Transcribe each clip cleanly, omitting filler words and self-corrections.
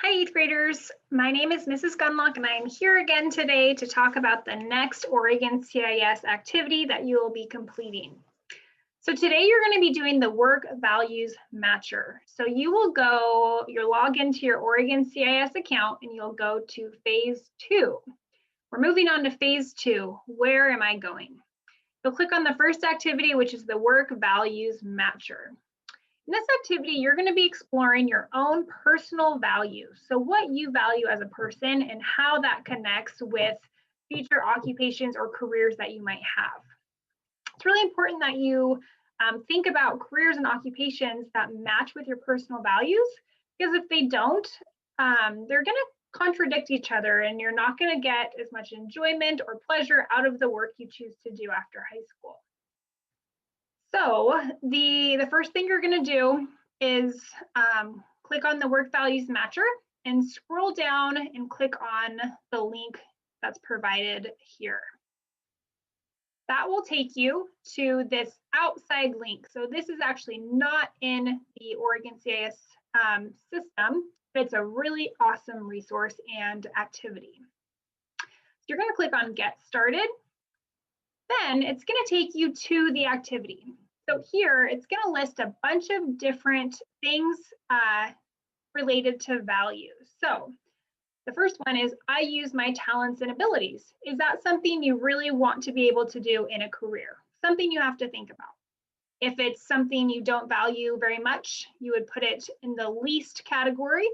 Hi, 8th graders. My name is Mrs. Gunlock, and I am here again today to talk about the next Oregon CIS activity that you will be completing. So today you're going to be doing the work values matcher. So you'll log into your Oregon CIS account and you'll go to phase 2. We're moving on to phase 2. Where am I going? You'll click on the first activity, which is the work values matcher. In this activity, you're going to be exploring your own personal values. So what you value as a person and how that connects with future occupations or careers that you might have. It's really important that you think about careers and occupations that match with your personal values, because if they don't, they're going to contradict each other and you're not going to get as much enjoyment or pleasure out of the work you choose to do after high school. So the first thing you're going to do is click on the work values matcher and scroll down and click on the link that's provided here. That will take you to this outside link. So this is actually not in the Oregon CIS system, but it's a really awesome resource and activity. So you're going to click on Get Started. Then it's going to take you to the activity. So here it's going to list a bunch of different things related to values. So the first one is I use my talents and abilities. Is that something you really want to be able to do in a career? Something you have to think about. If it's something you don't value very much, you would put it in the least category,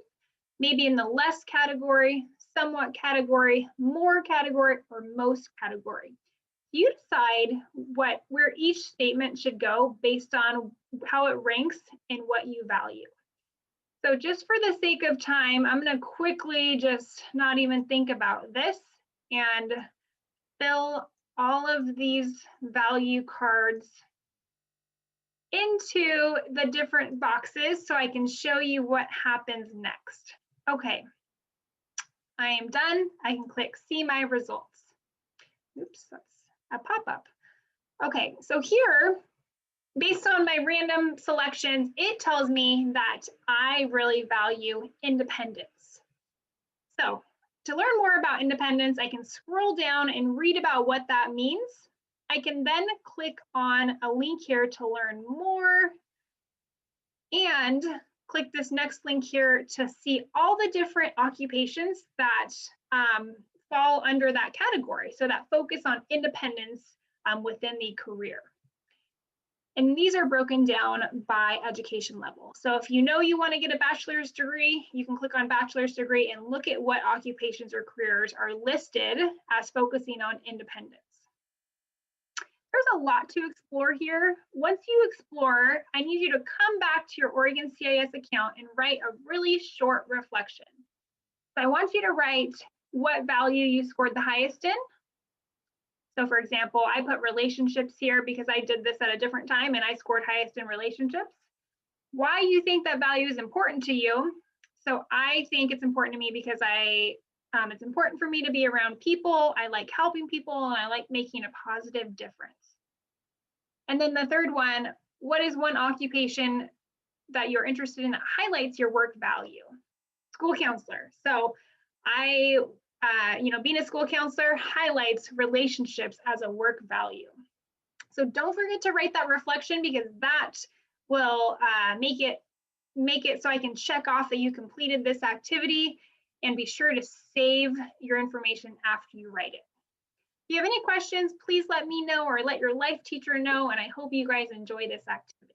maybe in the less category, somewhat category, more category, or most category. You decide where each statement should go based on how it ranks and what you value. So just for the sake of time, I'm going to quickly just not even think about this and fill all of these value cards into the different boxes so I can show you what happens next. Okay, I am done. I can click See My Results. Oops, that's a pop-up. Okay, so here, based on my random selections, it tells me that I really value independence. So to learn more about independence, I can scroll down and read about what that means. I can then click on a link here to learn more and click this next link here to see all the different occupations that fall under that category. So that focus on independence within the career. And these are broken down by education level. So if you know you want to get a bachelor's degree, you can click on bachelor's degree and look at what occupations or careers are listed as focusing on independence. There's a lot to explore here. Once you explore, I need you to come back to your Oregon CIS account and write a really short reflection. So I want you to write what value you scored the highest in. So for example, I put relationships here because I did this at a different time and I scored highest in relationships. Why you think that value is important to you. So I think it's important to me because it's important for me to be around people. I like helping people and I like making a positive difference. And then the third one, what is one occupation that you're interested in that highlights your work value? School counselor. So being a school counselor highlights relationships as a work value. So don't forget to write that reflection because that will make it so I can check off that you completed this activity, and be sure to save your information after you write it. If you have any questions, please let me know or let your life teacher know, and I hope you guys enjoy this activity.